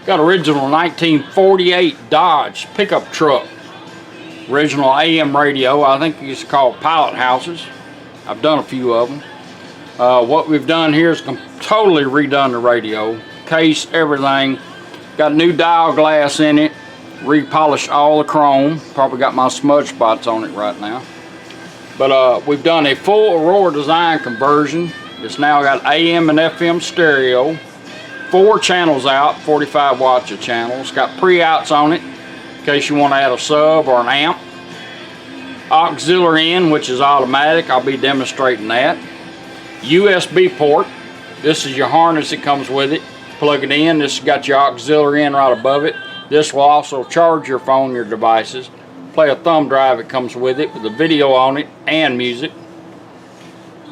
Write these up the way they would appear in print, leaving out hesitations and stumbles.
Got original 1948 Dodge pickup truck. Original AM radio. I think you used to call pilot houses. I've done a few of them. What we've done here is totally redone the radio. Case, everything. Got new dial glass in it. Repolished all the chrome. Probably got my smudge spots on it right now. But we've done a full Aurora Design conversion. It's now got AM and FM stereo. 4 channels out, 45 watts a channel. It's got pre-outs on it in case you want to add a sub or an amp. Auxiliary in, which is automatic. I'll be demonstrating that. USB port. This is your harness that comes with it. Plug it in. This has got your auxiliary in right above it. This will also charge your phone, your devices. Play a thumb drive that comes with it with a video on it and music.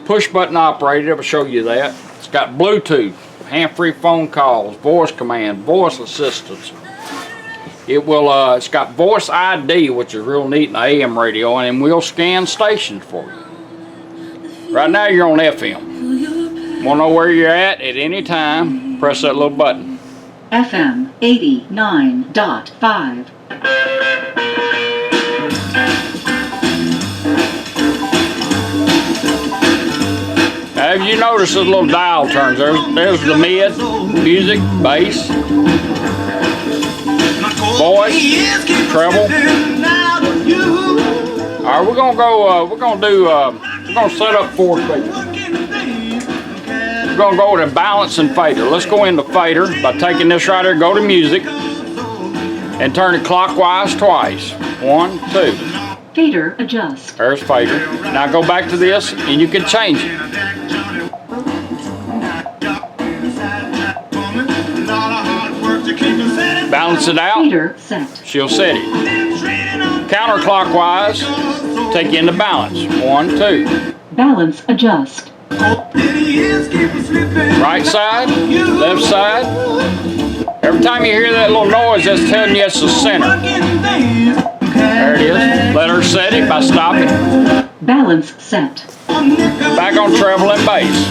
Push button operated. I'll show you that. It's got Bluetooth, hand-free phone calls, voice command, voice assistance. It's got voice ID, which is real neat in the AM radio, and we'll scan stations for you. Right now you're on FM. Want to know where you're at any time? Press that little button. FM 89.5. Now, if you notice those little dial turns, there's the mid, music, bass, voice, treble. All right, we're gonna set up 4 speakers. We're gonna go to balance and fader. Let's go into fader by taking this right here, go to music, and turn it clockwise twice. 1, 2. Fader adjust. There's fader. Now go back to this and you can change it. Balance it out. Fader set. She'll set it. Counterclockwise, take you into balance. 1, 2. Balance adjust. Right side, left side. Every time you hear that little noise, that's telling you it's the center. There it is. Let her set it by stopping. Balance set. Back on treble and bass.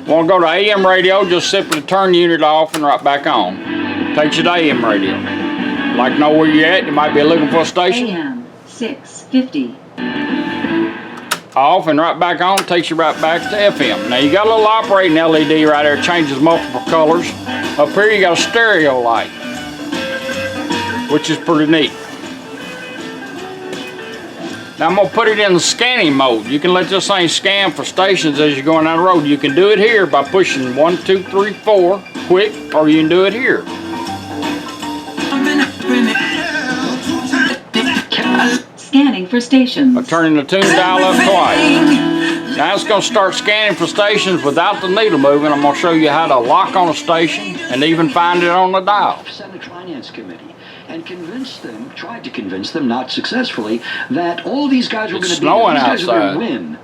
Want to go to AM radio, just simply turn the unit off and right back on. Takes you to AM radio. Like to know where you're at, you might be looking for a station. AM 650. Off and right back on, takes you right back to FM. Now you got a little operating LED right there, changes multiple colors. Up here you got a stereo light, which is pretty neat. Now I'm gonna put it in the scanning mode. You can let this thing scan for stations as you're going down the road. You can do it here by pushing 1, 2, 3, 4 quick, or you can do it here. Scanning for stations. By turning the tune dial up twice. Now it's going to start scanning for stations without the needle moving. I'm going to show you how to lock on a station and even find it on the dial. Senate Finance Committee and tried to convince them, not successfully, that all these guys were going to be snowing these guys outside. were going to win.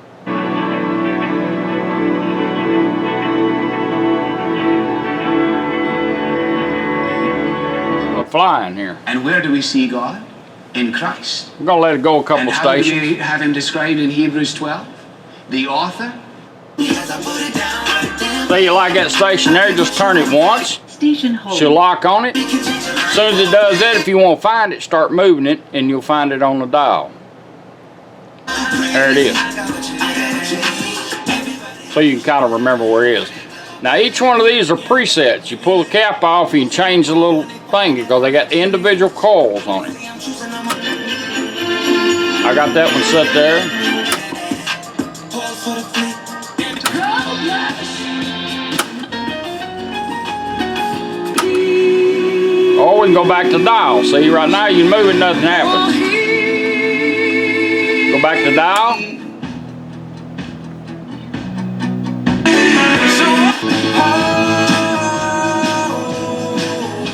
We're flying here. And where do we see God? In Christ. We're going to let it go a couple And how do stations. we have him described in Hebrews 12? The author? Say you like that station there, just turn it once. Station hold. She'll lock on it. As soon as it does that, if you want to find it, start moving it and you'll find it on the dial. There it is. So you can kind of remember where it is. Now each one of these are presets. You pull the cap off, you can change the little thing because they got individual coils on it. I got that one set there. Or we can go back to dial. See, right now you move it, nothing happens. Go back to dial.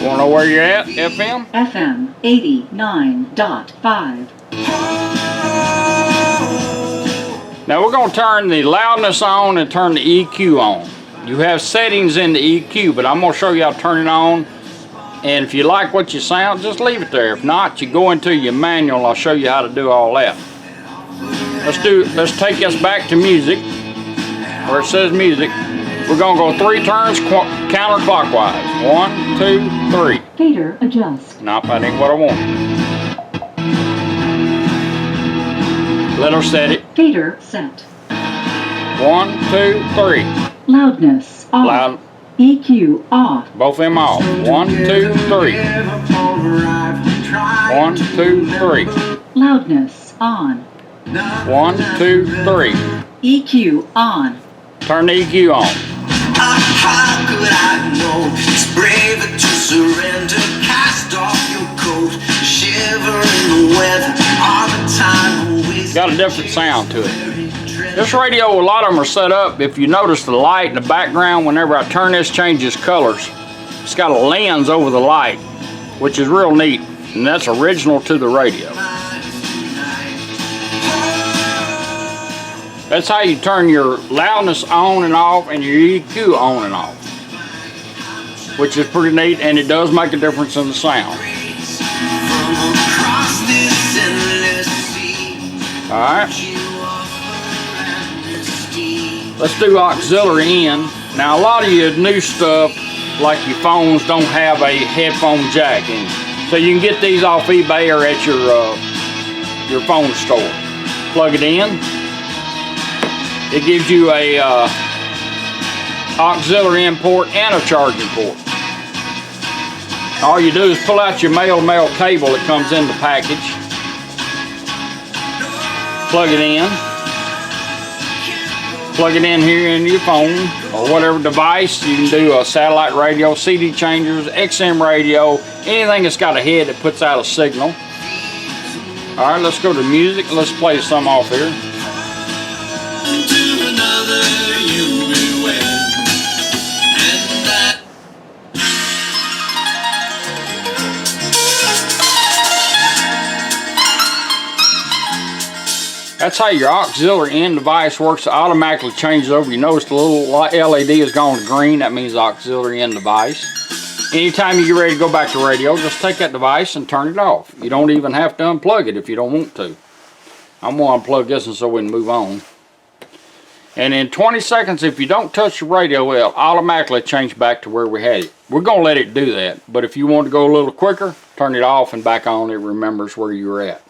Want to know where you're at, FM? FM 89.5. Now we're going to turn the loudness on and turn the EQ on. You have settings in the EQ, but I'm going to show you how to turn it on. And if you like what you sound, just leave it there. If not, you go into your manual. I'll show you how to do all that. Let's take us back to music, where it says music. We're We're gonna go 3 turns counterclockwise. 1, 2, 3. Fader adjust. Nope, that ain't what I want. Let her set it. Fader set. 1, 2, 3. Loudness off. Loud. EQ off. Both them off. 1, 2, 3. 1, 2, 3. Loudness on. 1, 2, 3. EQ on. Turn the EQ on. How could I know it's braver to surrender? Cast off your coat, shiver in the weather all the time. Got a different sound to it. This radio, a lot of them are set up. If you notice the light in the background, whenever I turn this, changes colors. It's got a lens over the light, which is real neat, and that's original to the radio. That's how you turn your loudness on and off and your EQ on and off, which is pretty neat, and it does make a difference in the sound. Alright. Let's do auxiliary in. Now a lot of your new stuff, like your phones, don't have a headphone jack in. So you can get these off eBay or at your phone store. Plug it in. It gives you a auxiliary in port and a charging port. All you do is pull out your male-to-male cable that comes in the package. Plug it in. Plug it in here in your phone or whatever device. You can do a satellite radio, CD changers, XM radio, anything that's got a head that puts out a signal. Alright, let's go to music. Let's play some off here. That's how your auxiliary in device works. It automatically changes over. You notice the little LED has gone to green. That means auxiliary in device. Anytime you get ready to go back to radio, just take that device and turn it off. You don't even have to unplug it if you don't want to. I'm going to unplug this one so we can move on. And in 20 seconds, if you don't touch the radio, it'll automatically change back to where we had it. We're going to let it do that. But if you want to go a little quicker, turn it off and back on. It remembers where you were at.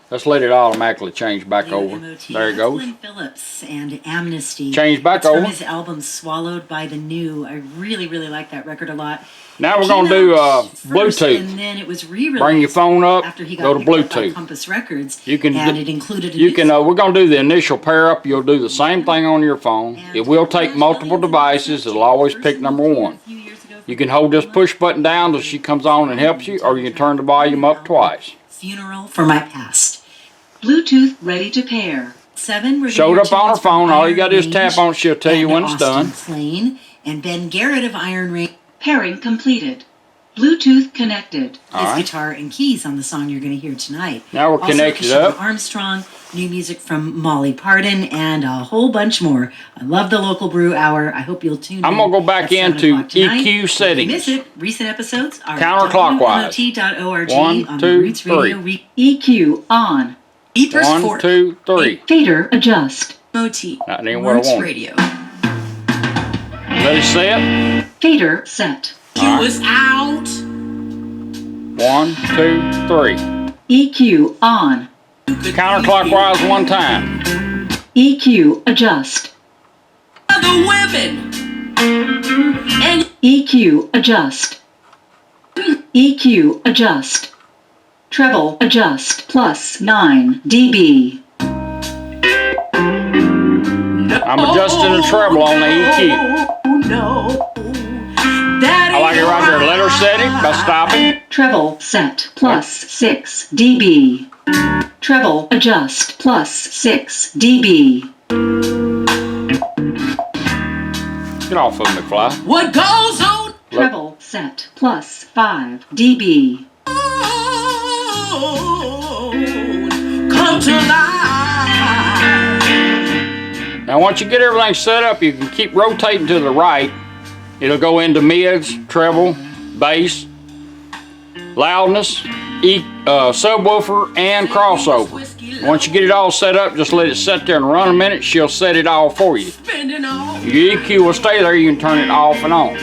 Let's let it automatically change back over. There it goes. Phillips and Amnesty. Change back It's over. from his album Swallowed by the New. I really, really like that record a lot. Now we're going to do First, Bluetooth. and then it was re-released. Bring your phone up, after he got go to picked up by Bluetooth. Compass Records. You can and do- it included a You can. new We're going to do the initial pair up. You'll do the same thing on your phone. And It will take multiple devices. It'll always pick number one. a few years ago You can hold this push button down till she comes on and helps you, or you can turn the volume up twice. Funeral for My Past. Bluetooth ready to pair. 7 were Showed up on her phone. All you got to do is tap on it. She'll tell you when it's done. Plain and Ben Garrett of Iron Range. Pairing completed. Bluetooth connected. All His right. guitar and keys on the song you're going to hear tonight. Now we're Also, connected Kishore up. Armstrong, new music from Molly Parton, and a whole bunch more. I love the Local Brew Hour. I hope you'll tune in. I'm gonna go back at 7 into o'clock tonight. EQ If you settings. miss it, recent episodes are Counterclockwise. WNOT.org 1, on 2, Roots Radio. 3. EQ on. Beepers 1, for 2, 3. Fader adjust. MOT. That ain't what I Roots want. Radio. Let it set. Fader set. All right. was out. 1, 2, 3. EQ on. Counterclockwise one time. EQ adjust. The women. And EQ adjust. EQ adjust. Treble adjust plus 9 dB. I'm adjusting the treble on the EQ. no. I like it right there. Let her set it by stopping. Treble set plus 6 dB. Treble adjust plus 6 dB. Get off of me, Fly. What goes on? Treble set plus 5 dB. Come to life. Now once you get everything set up, you can keep rotating to the right. It'll go into mids, treble, bass, loudness, subwoofer and crossover. Once you get it all set up, just let it sit there and run a minute. She'll set it all for you. Your EQ will stay there. You can turn it off and on.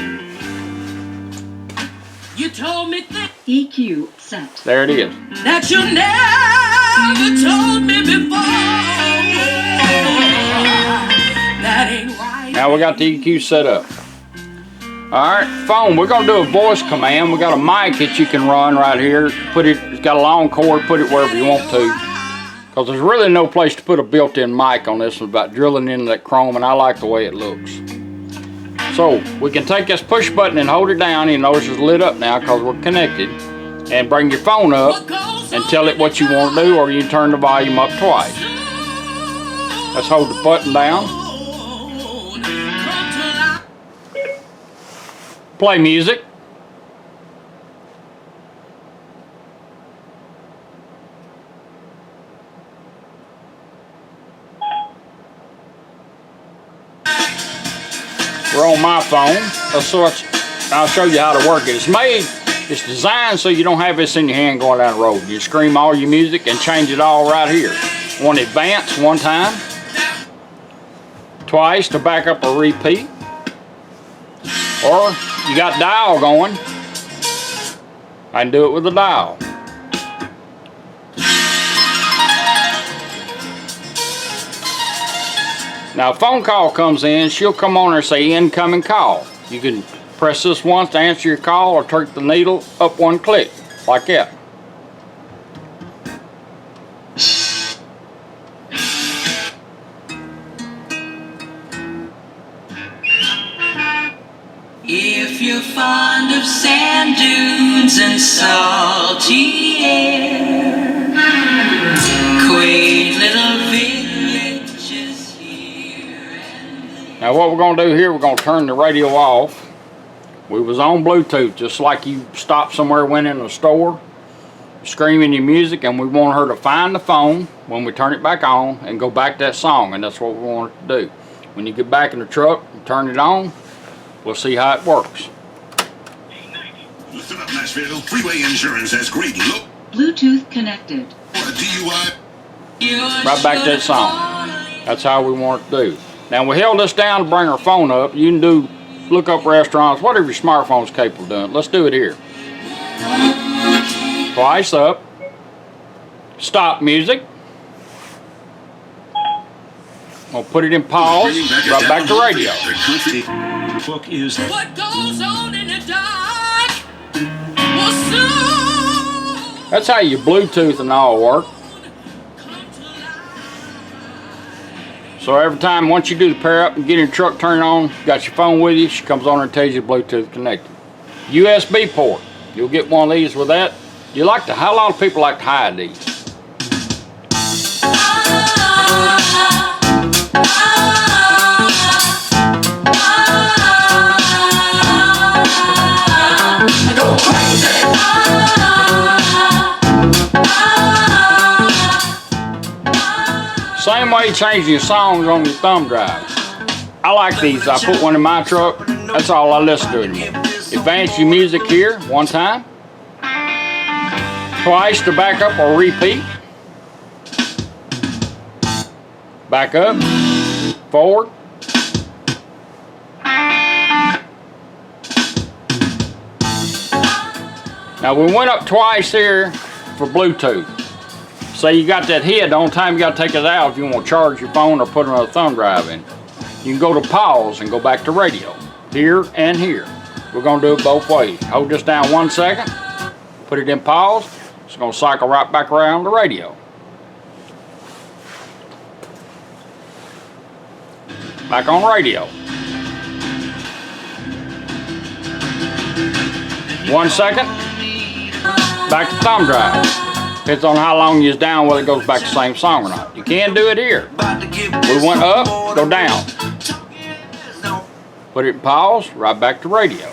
You told me EQ set. There it is. that you never told me before. That ain't right. Now we got the EQ set up. Alright, phone, we're gonna do a voice command. We got a mic that you can run right here. It's got a long cord, put it wherever you want to. Because there's really no place to put a built-in mic on this one without drilling into that chrome, and I like the way it looks. So we can take this push button and hold it down. You notice it's lit up now because we're connected. And bring your phone up and tell it what you want to do, or you can turn the volume up twice. Let's hold the button down. Play music. We're on my phone. I'll show you how to work it. It's designed so you don't have this in your hand going down the road. You scream all your music and change it all right here. One advance one time, twice to back up or repeat. Or you got dial going, I can do it with the dial. Now a phone call comes in, she'll come on and say incoming call. You can press this once to answer your call or turn the needle up one click, like that. If you're fond of sand dunes and salty air, quaint little villages here and Now what we're going to do here, we're going to turn the radio off. We was on Bluetooth, just like you stopped somewhere, went in a store, screaming your music, and we want her to find the phone when we turn it back on and go back to that song, and that's what we want her to do. When you get back in the truck and turn it on, we'll see how it works. Listen up, Nashville. Freeway insurance has great look. Bluetooth connected. DUI. Right back to that song. That's how we want it to do. Now we held this down to bring our phone up. You can look up restaurants, whatever your smartphone's capable of doing. Let's do it here. Twice up. Stop music. We'll put it in pause. Right back to radio. The country book is what goes on in the dark will soon That's how your Bluetooth and all work. come to life. So every time, once you do the pair up and get in your truck, turn it on, got your phone with you, she comes on and tells you Bluetooth connected. USB port. You'll get one of these with that. How a lot of people like to hide these. Same way changing your songs on your thumb drive. I like these. I put one in my truck. That's all I listen to anymore. Advance your music here one time. Twice to back up or repeat. Back up. Forward. Now we went up twice here for Bluetooth. Say you got that head, the only time you got to take it out if you want to charge your phone or put another thumb drive in. You can go to pause and go back to radio. Here and here. We're going to do it both ways. Hold this down 1 second. Put it in pause. It's going to cycle right back around the radio. Back on radio. 1 second. Back to thumb drive. Depends on how long you're down, whether it goes back to the same song or not. You can do it here. We went up, go down. Put it in pause, right back to radio.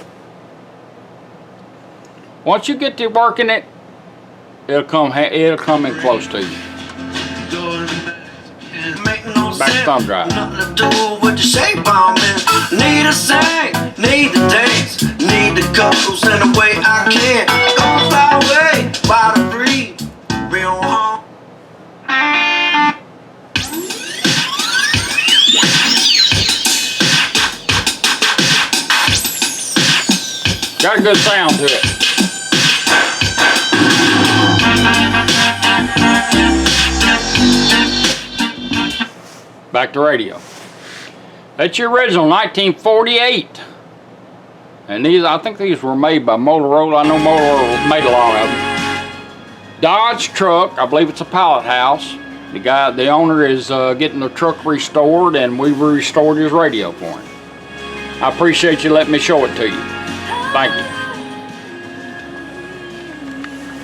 Once you get to working it, it'll come in close to you. Back to thumb drive. Need to sing, need to dance, need the couples in a way I can. Go fly away by the got a good sound to it. Back to radio. That's your original 1948. And these, I think these were made by Motorola. I know Motorola made a lot of them. Dodge truck, I believe it's a pallet house. The owner is getting the truck restored, and we've restored his radio for him. I appreciate you letting me show it to you. Thank you.